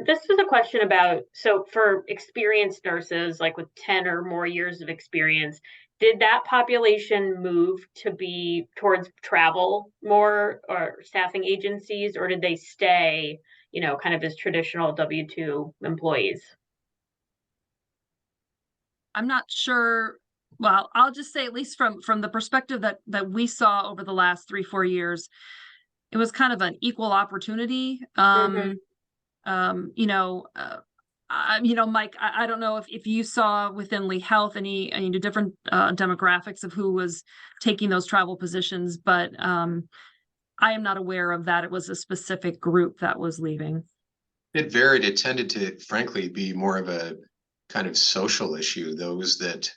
This was a question about, so for experienced nurses, like with 10 or more years of experience, did that population move to be towards travel more or staffing agencies, or did they stay, kind of as traditional W-2 employees? I'm not sure. Well, I'll just say, at least from the perspective that we saw over the last 3-4 years, it was kind of an equal opportunity. Mike, I don't know if you saw within Lee Health any different demographics of who was taking those travel positions, but I am not aware of that. It was a specific group that was leaving. It varied. It tended to, frankly, be more of a kind of social issue. Those that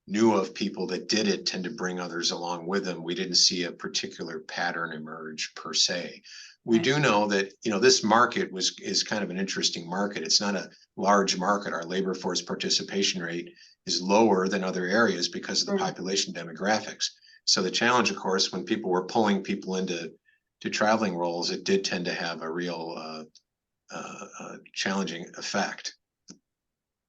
knew of people that did it tend to bring others along with them. We didn't see a particular pattern emerge per se. We do know that, this market is kind of an interesting market. It's not a large market. Our labor force participation rate is lower than other areas because of the population demographics. So the challenge, of course, when people were pulling people into traveling roles, it did tend to have a real challenging effect.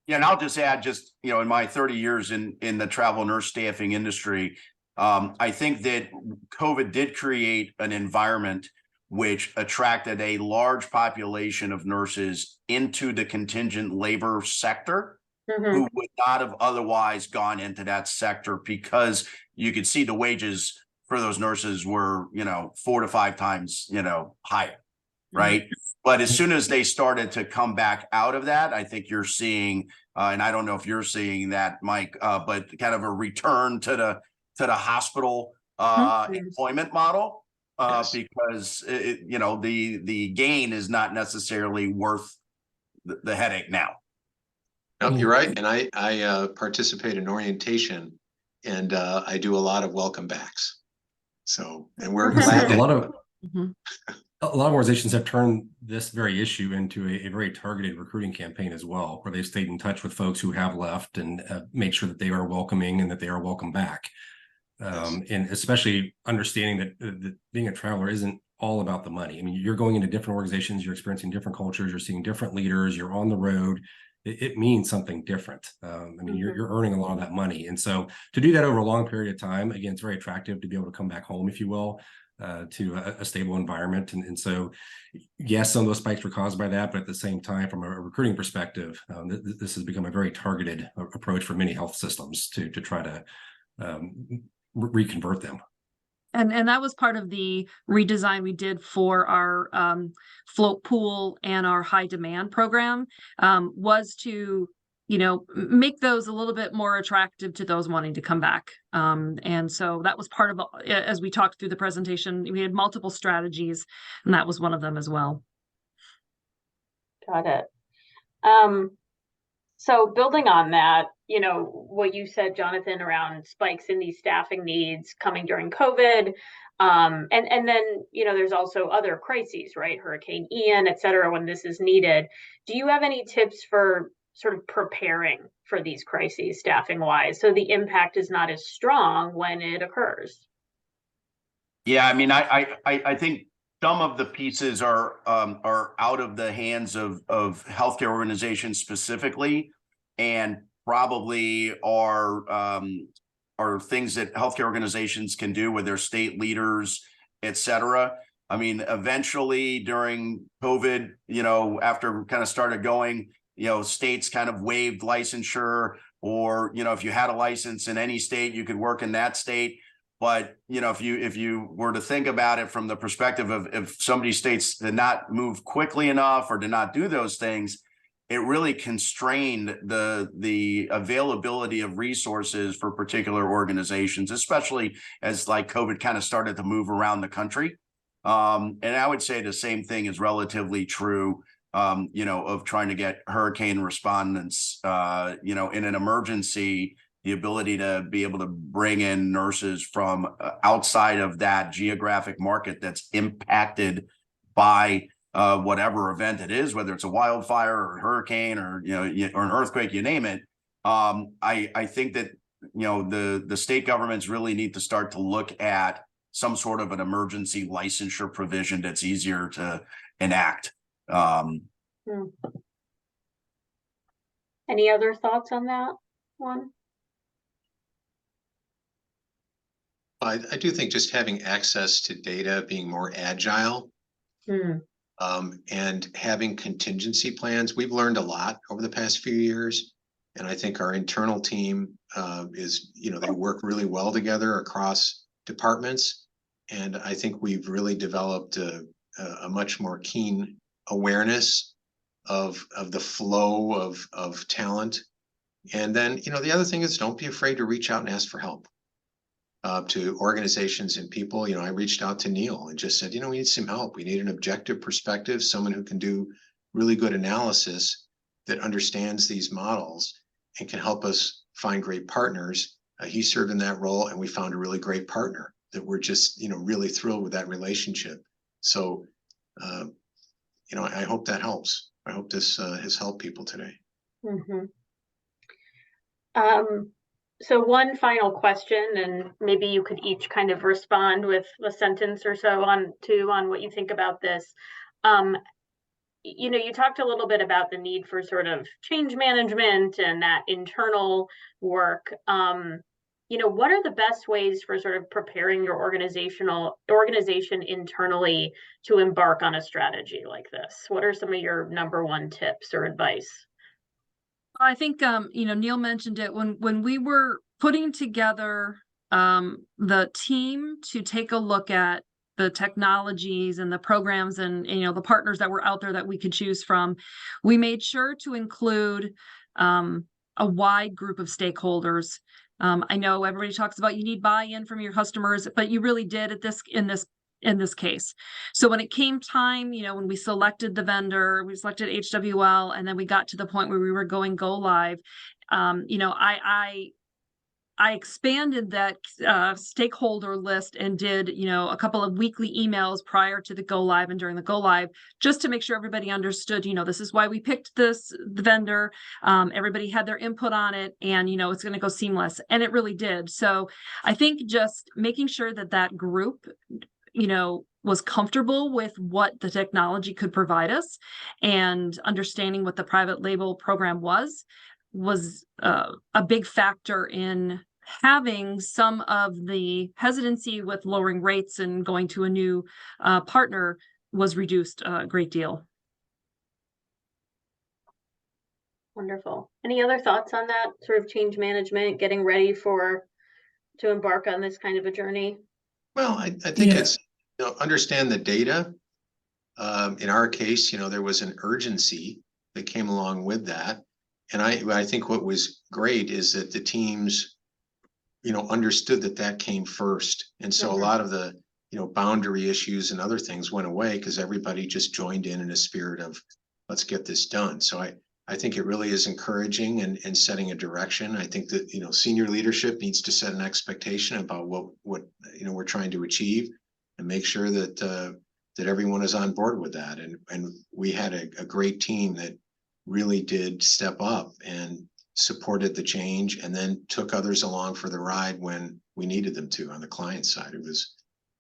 Yeah, and I'll just add, in my 30 years in the travel nurse staffing industry, I think that COVID did create an environment which attracted a large population of nurses into the contingent labor sector who would not have otherwise gone into that sector, because you could see the wages for those nurses were, 4 to 5 times, higher, right? But as soon as they started to come back out of that, I think you're seeing, and I don't know if you're seing that, Mike, but kind of a return to the hospital employment model. Yes. Because the gain is not necessarily worth the headache now. No, you're right. And I participate in orientation, and I do a lot of welcome backs. So, and we're glad a lot of organizations have turned this very issue into a very targeted recruiting campaign as well, where they've stayed in touch with folks who have left and made sure that they are welcoming and that they are welcome back. And especially understanding that being a traveler isn't all about the money. I mean, you're going into different organizations, you're experiencing different cultures, you're seeing different leaders, you're on the road. It means something different. I mean, you're earning a lot of that money. And so to do that over a long period of time, again, it's very attractive to be able to come back home, if you will, to a stable environment. And so, yes, some of those spikes were caused by that, but at the same time, from a recruiting perspective, this has become a very targeted approach for many health systems to try to reconvert them. And that was part of the redesign we did for our float pool and our high demand program, was to, make those a little bit more attractive to those wanting to come back. And so that was part of, as we talked through the presentation, we had multiple strategies, and that was one of them as well. Got it. So building on that, what you said, Jonathan, around spikes in these staffing needs coming during COVID, and then, there's also other crises, right? Hurricane Ian, et cetera, when this is needed. Do you have any tips for sort of preparing for these crises staffing wise, so the impact is not as strong when it occurs? Yeah, I mean, I think some of the pieces are out of the hands of healthcare organizations specifically, and probably are things that healthcare organizations can do with their state leaders, et cetera. I mean, eventually during COVID, after kind of started going, states kind of waived licensure, or, if you had a license in any state, you could work in that state. But, you know, if you were to think about it from the perspective of if somebody states did not move quickly enough or did not do those things, it really constrained the availability of resources for particular organizations, especially as like COVID kind of started to move around the country. And I would say the same thing is relatively true, you know, of trying to get hurricane respondents, you know, in an emergency, the ability to be able to bring in nurses from outside of that geographic market that's impacted by whatever event it is, whether it's a wildfire or a hurricane or, you know, or an earthquake, you name it. I think that, you know, the state governments really need to start to look at some sort of an emergency licensure provision that's easier to enact. Any other thoughts on that one? I do think just having access to data, being more agile, and having contingency plans. We've learned a lot over the past few years. And I think our internal team is, you know, they work really well together across departments. And I think we've really developed a much more keen awareness of the flow of talent. And then, you know, the other thing is don't be afraid to reach out and ask for help. To organizations and people, you know, I reached out to Neil and just said, you know, we need some help. We need an objective perspective, someone who can do really good analysis that understands these models and can help us find great partners. He served in that role, and we found a really great partner that we're just, you know, really thrilled with that relationship. So, you know, I hope that helps. I hope this has helped people today. So one final question, and maybe you could each kind of respond with a sentence or so on what you think about this. You know, you talked a little bit about the need for sort of change management and that internal work. You know, what are the best ways for sort of preparing your organization internally to embark on a strategy like this? What are some of your #1 tips or advice? I think, you know, Neil mentioned it when we were putting together the team to take a look at the technologies and the programs and, you know, the partners that were out there that we could choose from. We made sure to include a wide group of stakeholders. I know everybody talks about you need buy-in from your customers, but you really did in this case. So when it came time, you know, when we selected the vendor, we selected HWL, and then we got to the point where we were going go live, you know, I expanded that stakeholder list and did, you know, a couple of weekly emails prior to the go live and during the go live, just to make sure everybody understood, you know, this is why we picked the vendor. Everybody had their input on it, and, you know, it's going to go seamless. And it really did. So I think just making sure that group, you know, was comfortable with what the technology could provide us and understanding what the private label program was a big factor in having some of the hesitancy with lowering rates and going to a new partner was reduced a great deal. Wonderful. Any other thoughts on that sort of change management, getting ready to embark on this kind of a journey? Well, I think it's, you know, understand the data. In our case, you know, there was an urgency that came along with that. And I think what was great is that the teams, you know, understood that came first. And so a lot of the, you know, boundary issues and other things went away because everybody just joined in a spirit of let's get this done. So I think it really is encouraging and setting a direction. I think that, you know, senior leadership needs to set an expectation about what you know, we're trying to achieve and make sure that that everyone is on board with that. And we had a great team that really did step up and supported the change and then took others along for the ride when we needed them to on the client side. It was,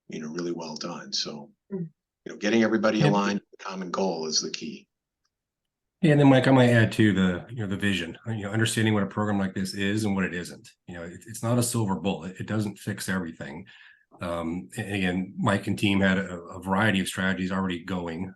you know, really well done. So, you know, getting everybody aligned with the common goal is the key. And then, Mike, I might add to the vision, you know, understanding what a program like this is and what it isn't. You know, it's not a silver bullet. It doesn't fix everything. And again, Mike and team had a variety of strategies already going,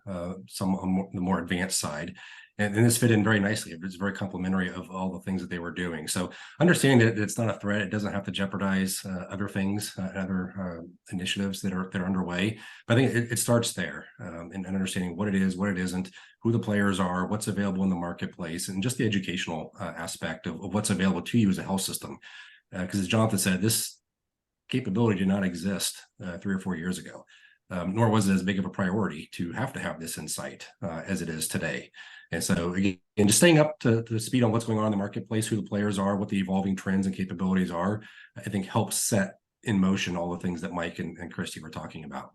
some on the more advanced side. And this fit in very nicely. It's very complementary of all the things that they were doing. So understanding that it's not a threat, it doesn't have to jeopardize other things, other initiatives that are underway. But I think it starts there, and understanding what it is, what it isn't, who the players are, what's available in the marketplace, and just the educational aspect of what's available to you as a health system. Because as Jonathan said, this capability did not exist 3 or 4 years ago, nor was it as big of a priority to have this insight as it is today. And so again, just staying up to speed on what's going on in the marketplace, who the players are, what the evolving trends and capabilities are, I think helps set in motion all the things that Mike and Christy were talking about.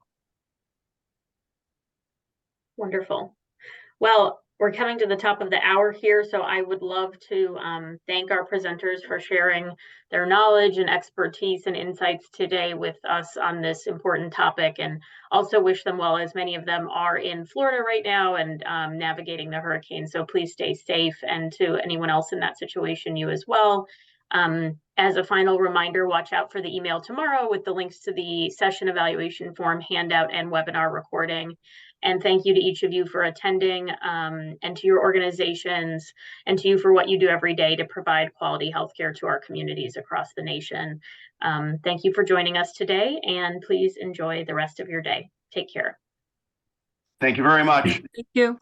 Wonderful. Well, we're coming to the top of the hour here, so I would love to thank our presenters for sharing their knowledge and expertise and insights today with us on this important topic, and also wish them well, as many of them are in Florida right now and navigating the hurricane. So please stay safe, and to anyone else in that situation, you as well. As a final reminder, watch out for the email tomorrow with the links to the session evaluation form handout and webinar recording. And thank you to each of you for attending, and to your organizations, and to you for what you do every day to provide quality healthcare to our communities across the nation. Thank you for joining us today, and please enjoy the rest of your day. Take care. Thank you very much. Thank you.